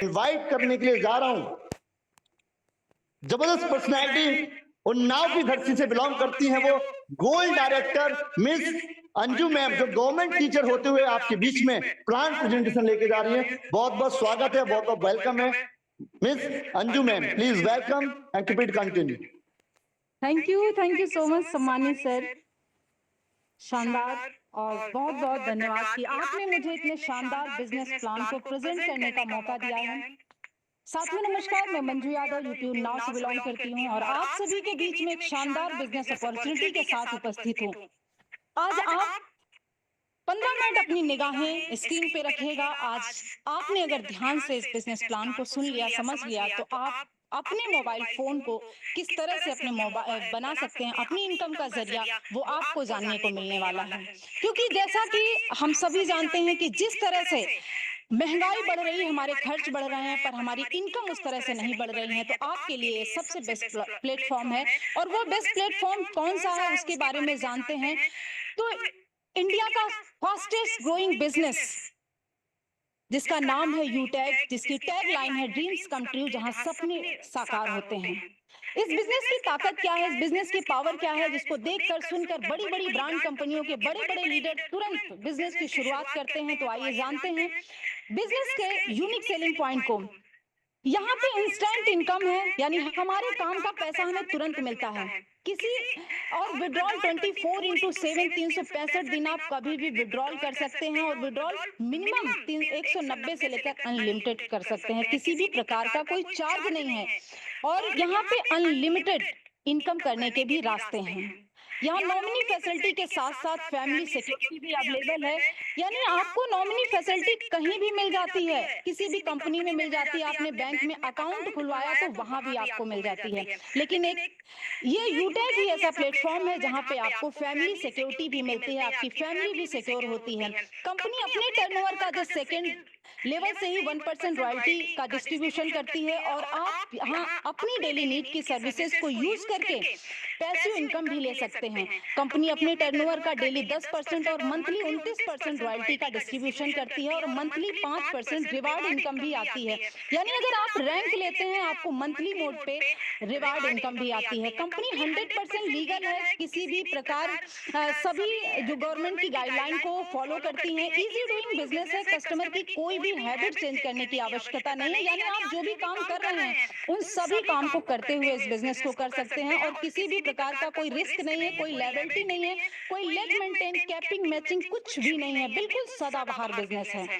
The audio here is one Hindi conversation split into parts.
इनवाइट करने के लिए जा रहा हूं जबरदस्त पर्सनैलिटी, उन्नाव की धरती से बिलोंग करती हैं, वो gold director miss Anju ma'am, जो गवर्नमेंट टीचर होते हुए आपके बीच में प्लान प्रेजेंटेशन लेके जा रही हैं। बहुत बहुत स्वागत है, बहुत बहुत वेलकम है miss Anju ma'am. Please welcome and keep it continue. Thank you so much सम्मानित सर, शानदार और बहुत बहुत धन्यवाद कि आपने मुझे इतने शानदार बिजनेस प्लान को प्रेजेंट करने का मौका दिया है। साथियों नमस्कार, मैं मंजू यादव यूपी उन्नाव से बिलोंग करती हूँ और आप सभी के बीच में एक शानदार बिजनेस अपॉर्चुनिटी के साथ उपस्थित हूँ। आज आप 15 मिनट अपनी निगाहें स्क्रीन पे रखिएगा। आज आपने अगर ध्यान से इस बिजनेस प्लान को सुन लिया, समझ लिया, तो आप अपने मोबाइल फोन को किस तरह से अपने मोबाइल बना सकते हैं, अपनी इनकम का जरिया, वो आपको जानने को मिलने वाला है। क्योंकि जैसा कि हम सभी जानते हैं कि जिस तरह से महंगाई बढ़ रही है, हमारे खर्च बढ़ रहे हैं, पर हमारी इनकम उस तरह से नहीं बढ़ रही है, तो आपके लिए सबसे बेस्ट प्लेटफॉर्म है। और वो बेस्ट प्लेटफॉर्म कौन सा है उसके बारे में जानते हैं। तो इंडिया का फास्टेस्ट ग्रोइंग बिजनेस जिसका नाम है यूटैग, जिसकी टैग लाइन है ड्रीम्स कम ट्रू, जहां सपने साकार होते हैं। इस बिजनेस की ताकत क्या है, इस बिजनेस की पावर क्या है, जिसको देखकर सुनकर बड़ी बड़ी ब्रांड कंपनियों के बड़े बड़े लीडर तुरंत बिजनेस की शुरुआत करते हैं। तो आइए जानते हैं बिजनेस के यूनिक सेलिंग पॉइंट को। यहाँ पे इंस्टेंट इनकम है, यानी हमारे काम का पैसा हमें तुरंत मिलता है। किसी और विड्रॉल 24/7 365 दिन आप कभी भी विड्रॉल कर सकते हैं और विड्रॉल मिनिमम 190 से लेकर अनलिमिटेड कर सकते हैं। किसी भी प्रकार का कोई चार्ज नहीं है और यहाँ पे अनलिमिटेड इनकम करने के भी रास्ते हैं। यहाँ नॉमिनी फैसिलिटी के साथ साथ फैमिली सिक्योरिटी भी अवेलेबल है, यानी आपको नॉमिनी फैसिलिटी कहीं भी मिल जाती है, किसी भी कंपनी में मिल जाती है। आपने बैंक में अकाउंट खुलवाया तो वहां भी आपको मिल जाती है। लेकिन एक ये यूटैग ही ऐसा प्लेटफॉर्म है जहां पे आपको फैमिली सिक्योरिटी भी मिलती है, आपकी फैमिली भी सिक्योर होती है। कंपनी अपने टर्नओवर का जो सेकंड लेवल से ही 1% रॉयल्टी का डिस्ट्रीब्यूशन करती है और आप यहाँ अपनी डेली नीड की सर्विसेज को यूज करके पैसिव इनकम भी ले सकते हैं। कंपनी अपने टर्नओवर का डेली 10% और मंथली 29% रॉयल्टी का डिस्ट्रीब्यूशन करती है और मंथली 5% रिवार्ड इनकम भी आती है। यानी अगर आप रैंक लेते हैं आपको मंथली मोड पे रिवार्ड इनकम भी आती है। कंपनी 100% लीगल है, किसी भी प्रकार सभी जो गवर्नमेंट की गाइडलाइन को फॉलो करती है। इजी डूइंग बिजनेस है, कस्टमर की कोई भी हैबिट चेंज करने की आवश्यकता नहीं है। यानी आप जो भी काम कर रहे हैं उन सभी काम को करते हुए इस बिजनेस को कर सकते हैं और किसी भी प्रकार का कोई रिस्क नहीं है, कोई लायबिलिटी नहीं है, कोई लेग मेंटेन, कैपिंग, मैचिंग कुछ भी नहीं है। बिल्कुल सदाबहार बिजनेस है।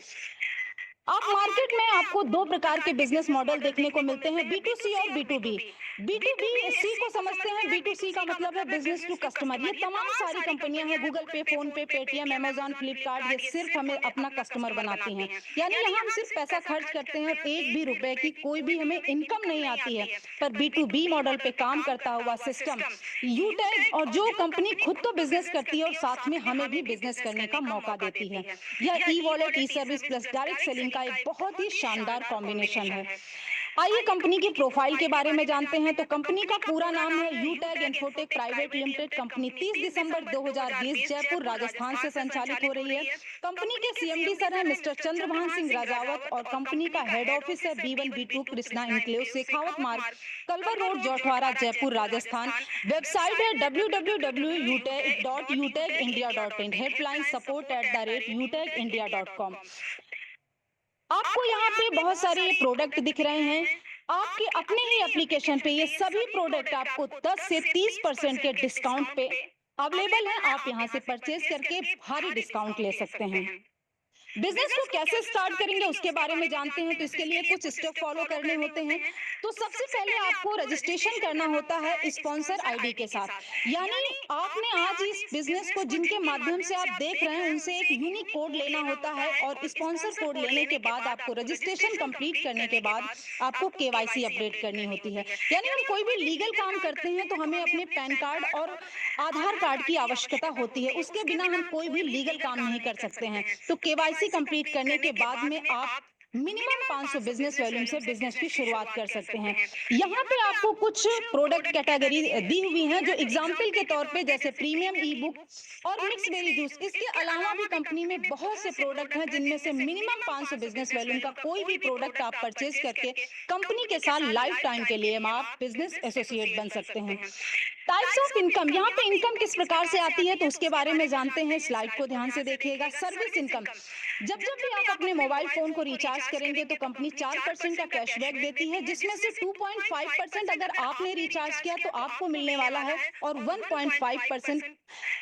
आप मार्केट में आपको दो प्रकार के बिजनेस मॉडल देखने को मिलते हैं, B2C और B2B। B2B को समझते हैं, B2C का मतलब है बिजनेस टू कस्टमर। ये तमाम सारी कंपनियां हैं, गूगल पे, फोन पे, पेटीएम, अमेजॉन, फ्लिपकार्ट, ये सिर्फ हमें अपना कस्टमर बनाती हैं। यानी यहाँ हम सिर्फ पैसा खर्च करते हैं और एक भी रुपए की कोई भी हमें इनकम नहीं आती है। पर B2B मॉडल पे काम करता हुआ सिस्टम यूटैग, और जो कंपनी खुद तो बिजनेस करती है और साथ में हमें भी बिजनेस करने का मौका देती है। यह ई वॉलेट, ई सर्विस प्लस डायरेक्ट सेलिंग का एक बहुत ही शानदार कॉम्बिनेशन है। आइए कंपनी की प्रोफाइल के बारे में जानते हैं। तो कंपनी का पूरा नाम है यूटैग इन्फोटेक प्राइवेट लिमिटेड। कंपनी 30 दिसंबर 2020 जयपुर राजस्थान से संचालित हो रही है। कंपनी के CMD सर हैं मिस्टर चंद्रभान सिंह राजावत और कंपनी का हेड ऑफिस है B1 B2 Krishna enclave, Shekhawat Marg, Kalwar road, Jhotwara, Jaipur, Rajasthan. Website है www.utag.india.in, हेल्पलाइन support@utag.india.com। आपको यहाँ पे बहुत सारे प्रोडक्ट दिख रहे हैं। आपके अपने ही एप्लीकेशन पे ये सभी प्रोडक्ट आपको 10 से 30% के डिस्काउंट पे अवेलेबल है। आप यहाँ से परचेज करके भारी डिस्काउंट ले सकते हैं। बिजनेस को कैसे स्टार्ट करेंगे उसके बारे में जानते हैं। तो इसके लिए कुछ स्टेप फॉलो करने होते हैं। तो सबसे पहले आपको रजिस्ट्रेशन करना होता है स्पॉन्सर आईडी के साथ। यानी आपने आज इस बिजनेस को जिनके माध्यम से आप देख रहे हैं उनसे एक यूनिक कोड लेना होता है और स्पॉन्सर कोड लेने के बाद आपको रजिस्ट्रेशन कंप्लीट करने के बाद आपको KYC अपडेट करनी होती है। यानी हम कोई भी लीगल काम करते हैं तो हमें अपने पैन कार्ड और आधार कार्ड की आवश्यकता होती है, उसके बिना हम कोई भी लीगल काम नहीं कर सकते हैं। तो KYC कंप्लीट करने के बाद में आप मिनिमम 500 बिजनेस वॉल्यूम से बिजनेस की शुरुआत कर सकते हैं। यहाँ पे आपको कुछ प्रोडक्ट कैटेगरी दी हुई हैं, जो एग्जाम्पल के तौर पे जैसे प्रीमियम ई बुक और मिक्स बेरी जूस। इसके अलावा भी कंपनी में बहुत से प्रोडक्ट हैं, जिनमें से मिनिमम 500 बिजनेस वॉल्यूम का कोई भी प्रोडक्ट आप परचेज करके कंपनी के साथ लाइफ टाइम के लिए आप बिजनेस एसोसिएट बन सकते हैं। टाइप्स ऑफ इनकम, यहाँ पे इनकम किस प्रकार से आती है तो उसके बारे में जानते हैं। स्लाइड को ध्यान से देखिएगा। सर्विस इनकम, जब जब भी आप अपने मोबाइल फोन को रिचार्ज करेंगे तो कंपनी 4% का कैशबैक देती है, जिसमें से 2.5% अगर आपने रिचार्ज किया तो आपको मिलने वाला है और 1.5%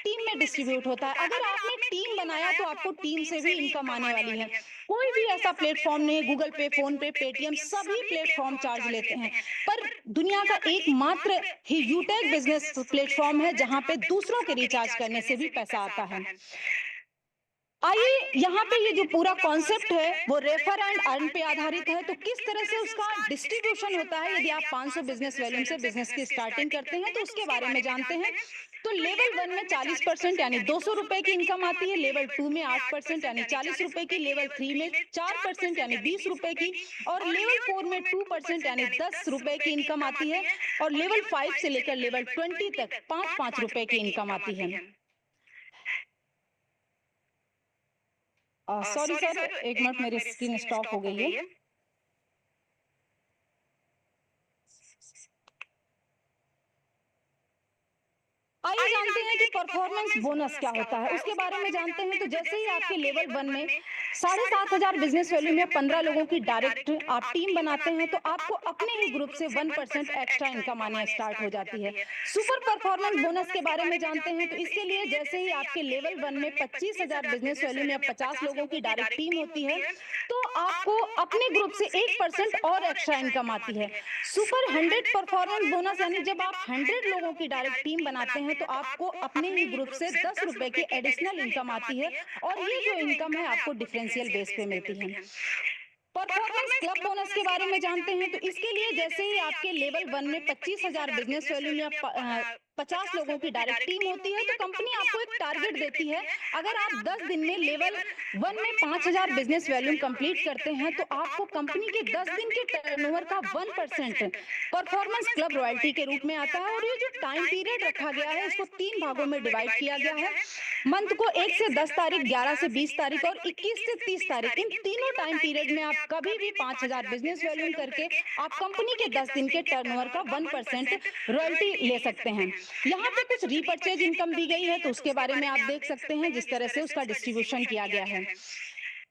टीम में डिस्ट्रीब्यूट होता है। अगर आपने टीम बनाया तो आपको टीम से भी इनकम आने वाली है। कोई भी ऐसा प्लेटफॉर्म नहीं, गूगल पे, फोन पे, पेटीएम, सभी प्लेटफॉर्म चार्ज लेते हैं, पर दुनिया का एकमात्र ही यूटेक बिजनेस प्लेटफॉर्म है जहां पे दूसरों के रिचार्ज करने से भी पैसा आता है। आइए, यहाँ पे ये जो पूरा कॉन्सेप्ट है वो रेफर एंड अर्न पे आधारित है। तो किस तरह से उसका डिस्ट्रीब्यूशन होता है यदि आप 500 बिजनेस वॉल्यूम से बिजनेस की स्टार्टिंग करते हैं तो उसके बारे में जानते हैं। तो लेवल 1 में 40% यानी 200 रुपए की इनकम आती है, लेवल 2 में 8% यानी 40 रुपए की, लेवल 3 में 4% यानी 20 रुपए की, और लेवल 4 में 2% यानी 10 रुपए की इनकम आती है, और लेवल 5 से लेकर लेवल 20 तक 5-5 रुपए की इनकम आती है। सॉरी सर, एक मिनट, मेरी स्क्रीन स्टॉप हो गई है। आइए जानते हैं कि परफॉर्मेंस बोनस क्या होता है, उसके बारे में जानते हैं। तो जैसे ही आपके लेवल 1 में 7,500 बिजनेस वैल्यू में 15 लोगों की डायरेक्ट आप टीम बनाते हैं तो आपको अपने ही ग्रुप से 1% एक्स्ट्रा इनकम आने स्टार्ट हो जाती है। सुपर परफॉर्मेंस बोनस के बारे में जानते हैं। तो इसके लिए जैसे ही आपके लेवल 1 में 25,000 बिजनेस वैल्यू में 50 लोगों की डायरेक्ट टीम होती है तो आपको अपने ग्रुप से 1% और एक्स्ट्रा इनकम आती है। सुपर 100 परफॉर्मेंस बोनस यानी जब आप 100 लोगों की डायरेक्ट टीम बनाते हैं तो आपको अपने ही ग्रुप से 10 रुपए की एडिशनल इनकम आती है, और ये जो इनकम है आपको डिफरेंशियल बेस पे मिलती है। परफॉर्मेंस क्लब बोनस के बारे में जानते हैं। तो इसके लिए जैसे ही आपके लेवल 1 में 25,000 बिजनेस वैल्यू में 50 लोगों की डायरेक्ट टीम होती है तो कंपनी आपको एक टारगेट देती है। अगर आप 10 दिन में लेवल 1 में 5,000 बिजनेस वैल्यूम कंप्लीट करते हैं तो आपको कंपनी के 10 दिन के टर्नओवर का 1% परफॉर्मेंस क्लब रॉयल्टी के रूप में आता है। और ये जो टाइम पीरियड रखा गया है इसको 3 भागों में डिवाइड किया गया है। मंथ को 1 से 10 तारीख, 11 से 20 तारीख और 21 से 30 तारीख, इन तीनों टाइम पीरियड में आप कभी भी 5,000 बिजनेस वैल्यूम करके आप कंपनी के 10 दिन के टर्नओवर का 1% रॉयल्टी ले सकते हैं। यहाँ पे कुछ रीपर्चेज इनकम दी गई है तो उसके बारे में आप देख सकते हैं जिस तरह से उसका डिस्ट्रीब्यूशन किया गया है।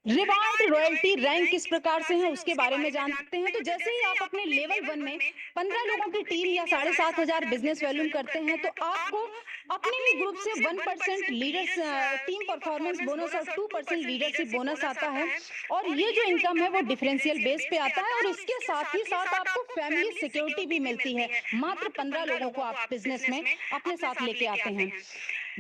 रिवार्ड रॉयल्टी रैंक किस प्रकार से है उसके बारे में जानते हैं। तो जैसे ही आप अपने लेवल 1 में 15 लोगों की टीम या 7,500 बिजनेस वैल्यूम करते हैं तो आपको अपने ही ग्रुप से 1% लीडर्स टीम परफॉर्मेंस बोनस और 2% लीडरशिप बोनस आता है, और ये जो इनकम है वो डिफरेंशियल बेस पे आता है। और इसके साथ ही साथ आपको फैमिली सिक्योरिटी भी मिलती है। मात्र 15 लोगों को आप बिजनेस में अपने साथ लेके आते हैं।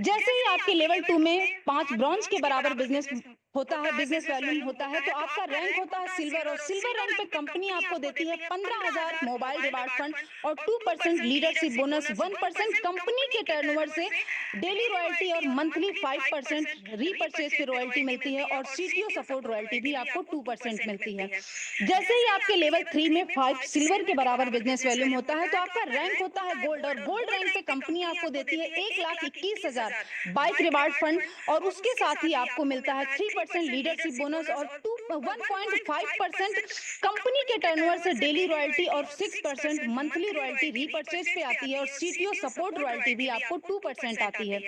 जैसे ही आपके लेवल 2 में 5 ब्रॉन्ज के बराबर बिजनेस होता है, बिजनेस वैल्यूम होता है, तो आपका रैंक होता है सिल्वर, और सिल्वर रैंक पे कंपनी आपको देती है 15,000 मोबाइल रिवार्ड फंड और 2% लीडरशिप बोनस, 1% कंपनी के टर्नओवर से डेली रॉयल्टी और मंथली 5% रीपरचेज पे रॉयल्टी मिलती है, और सीटीओ सपोर्ट रॉयल्टी भी आपको 2% मिलती है। जैसे ही आपके लेवल 3 में 5 सिल्वर के बराबर बिजनेस वैल्यूम होता है तो आपका रैंक होता है गोल्ड, और गोल्ड रैंक पे कंपनी आपको देती है 1,21,000 बाइक रिवार्ड फंड, और उसके साथ ही आपको मिलता है 3% लीडरशिप बोनस और 1.5% कंपनी के टर्नओवर से डेली रॉयल्टी और 6% मंथली रॉयल्टी रीपरचेज पे आती है, और सीटीओ सपोर्ट रॉयल्टी भी आपको 2% आती है।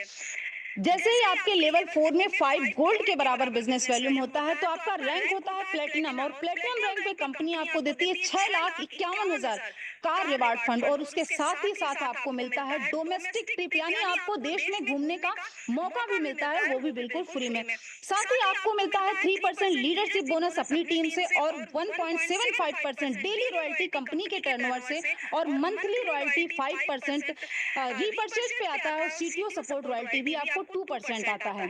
जैसे ही आपके लेवल 4 में 5 गोल्ड के बराबर बिजनेस वैल्यूम होता है तो आपका रैंक होता है प्लेटिनम, और प्लेटिनम रैंक पे कंपनी आपको देती है 6,51,000 कार रिवार्ड फंड, और उसके साथ ही साथ आपको मिलता है डोमेस्टिक ट्रिप, यानी आपको देश में घूमने का मौका भी मिलता है, वो भी बिल्कुल फ्री में। साथ ही आपको मिलता है 3% लीडरशिप बोनस अपनी टीम से, और 1.75% डेली रॉयल्टी कंपनी के टर्नओवर से, और मंथली रॉयल्टी 5% रीपरचेज पे आता है, और सीटीओ सपोर्ट रॉयल्टी भी आपको 2% आता है।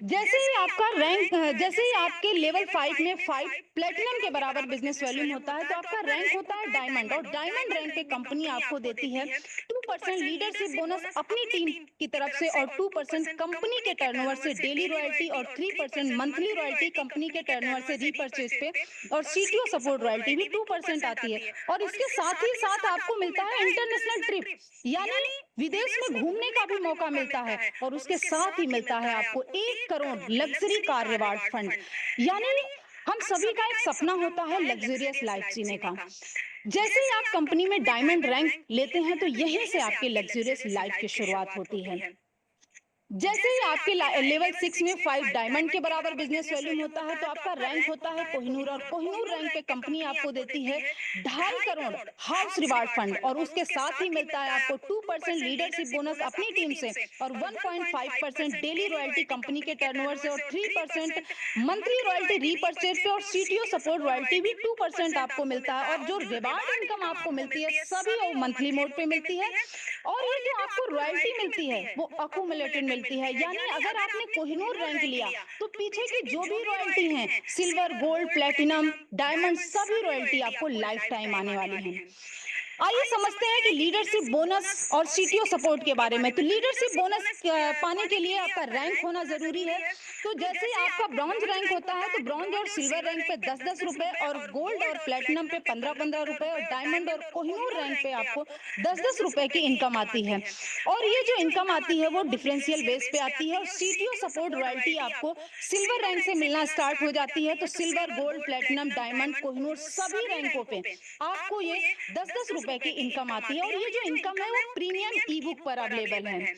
जैसे ही आपका रैंक, जैसे ही आपके लेवल 5 में 5 प्लेटिनम के बराबर बिजनेस वैल्यूम होता है तो आपका रैंक होता है डायमंड, और डायमंड रैंक पे कंपनी आपको देती है 2% लीडरशिप बोनस अपनी टीम की तरफ से और 2% कंपनी के टर्नओवर से डेली रॉयल्टी और 3% मंथली रॉयल्टी कंपनी के टर्नओवर से रीपर्चेज पे और सीटीओ सपोर्ट रॉयल्टी भी 2% आती है। और इसके साथ ही साथ आपको मिलता है इंटरनेशनल ट्रिप, यानी विदेश में घूमने का भी मौका मिलता है। और उसके साथ ही मिलता है आपको 1 crore luxury car reward fund. यानी हम सभी का एक सपना होता है लग्जरियस लाइफ जीने का। जैसे ही आप कंपनी में डायमंड रैंक लेते हैं तो यहीं से आपके लग्जरियस लाइफ की शुरुआत होती है। जैसे ही आपके लेवल 6 में 5 डायमंड के बराबर बिजनेस वॉल्यूम होता है तो आपका रैंक होता है कोहिनूर, और कोहिनूर रैंक पे कंपनी आपको देती है 2.5 करोड़ हाउस रिवार्ड फंड। और उसके साथ ही मिलता है आपको 2% लीडरशिप बोनस अपनी टीम से और 1.5% डेली रॉयल्टी कंपनी के टर्नओवर से और 3% मंथली रॉयल्टी रीपर्चेज पे और सीटीओ सपोर्ट रॉयल्टी भी 2% आपको मिलता है। और जो रिवार्ड इनकम आपको मिलती है सभी मंथली मोड पे मिलती है। और ये जो आपको रॉयल्टी मिलती है वो अक्यूमुलेटेड मिलती है, यानी अगर आपने कोहिनूर रैंक लिया तो पीछे की जो भी रॉयल्टी है, सिल्वर, गोल्ड, प्लेटिनम, डायमंड, सभी रॉयल्टी आपको लाइफ टाइम आने वाली है। आइए समझते हैं कि लीडरशिप बोनस और सीटीओ सपोर्ट के बारे में। तो लीडरशिप बोनस पाने के लिए आपका रैंक होना जरूरी है। तो जैसे ही आपका ब्रॉन्ज रैंक होता है तो ब्रॉन्ज और सिल्वर रैंक पे 10-10 रुपए, और गोल्ड और प्लेटिनम पे 15-15 रुपए, और डायमंड और कोहिनूर रैंक पे आपको 10-10 रुपए की इनकम आती है। और ये जो इनकम आती है वो डिफरेंशियल बेस पे आती है। और सीटीओ सपोर्ट रॉयल्टी आपको सिल्वर रैंक से मिलना स्टार्ट हो जाती है। तो silver, gold, platinum, diamond, Kohinoor सभी रैंकों पे आपको ये 10-10 रुपए की इनकम आती है। और ये जो इनकम है वो प्रीमियम ई बुक पर अवेलेबल है।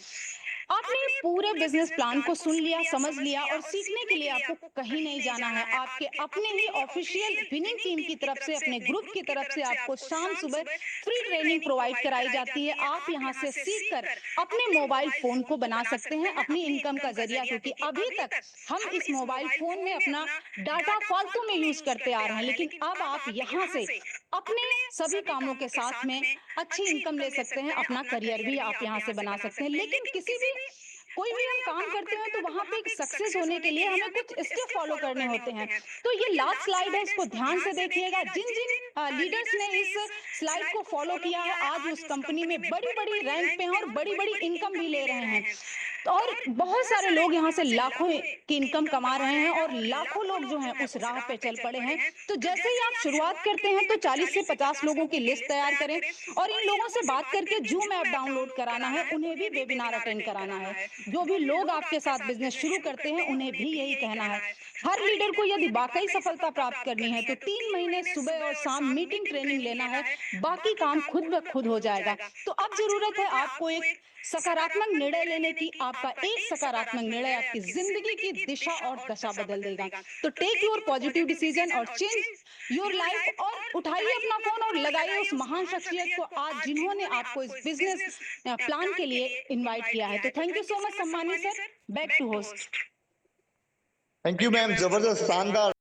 आपने पूरे बिजनेस प्लान को सुन लिया, समझ लिया, और सीखने के लिए आपको कहीं नहीं जाना है। आपके अपने ही ऑफिशियल विनिंग टीम की तरफ से, अपने ग्रुप की तरफ से आपको शाम सुबह फ्री ट्रेनिंग प्रोवाइड कराई जाती है। आप यहां से सीखकर अपने मोबाइल फोन को बना सकते हैं अपनी इनकम का जरिया, क्योंकि अभी तक हम इस मोबाइल फोन में अपना डाटा फालतू में यूज करते आ रहे हैं, लेकिन अब आप यहाँ से अपने सभी कामों के साथ में अच्छी इनकम ले सकते हैं, अपना करियर भी आप यहाँ से बना सकते हैं। लेकिन कोई भी हम काम करते हैं तो वहां पे सक्सेस होने के लिए हमें कुछ स्टेप फॉलो करने होते हैं। तो ये लास्ट स्लाइड है, इसको ध्यान से देखिएगा। जिन जिन लीडर्स ने इस स्लाइड को फॉलो किया है आज उस कंपनी में बड़ी बड़ी रैंक पे हैं और बड़ी बड़ी इनकम भी ले रहे हैं। और बहुत सारे लोग यहाँ से लाखों की इनकम कमा रहे हैं और लाखों लोग जो हैं उस राह पे चल पड़े हैं। तो जैसे ही आप शुरुआत करते हैं तो 40 से 50 लोगों की लिस्ट तैयार करें और इन लोगों से बात करके जूम ऐप डाउनलोड कराना है, उन्हें भी वेबिनार अटेंड कराना है। जो भी लोग आपके साथ बिजनेस शुरू करते हैं उन्हें भी यही कहना है। हर लीडर को यदि वाकई सफलता प्राप्त करनी है तो 3 महीने सुबह और शाम मीटिंग ट्रेनिंग लेना है, बाकी काम खुद ब खुद हो जाएगा। तो अब जरूरत है आपको एक सकारात्मक निर्णय लेने की। आपका एक सकारात्मक निर्णय आपकी जिंदगी की दिशा और दशा बदल देगा। तो टेक योर पॉजिटिव डिसीजन और चेंज योर लाइफ, और उठाइए अपना फोन और लगाइए उस महान शख्सियत को आज जिन्होंने आपको इस बिजनेस प्लान के लिए इनवाइट किया है। तो थैंक यू सो मच सम्मानित sir. Back to host. Thank you ma'am, जबरदस्त, शानदार।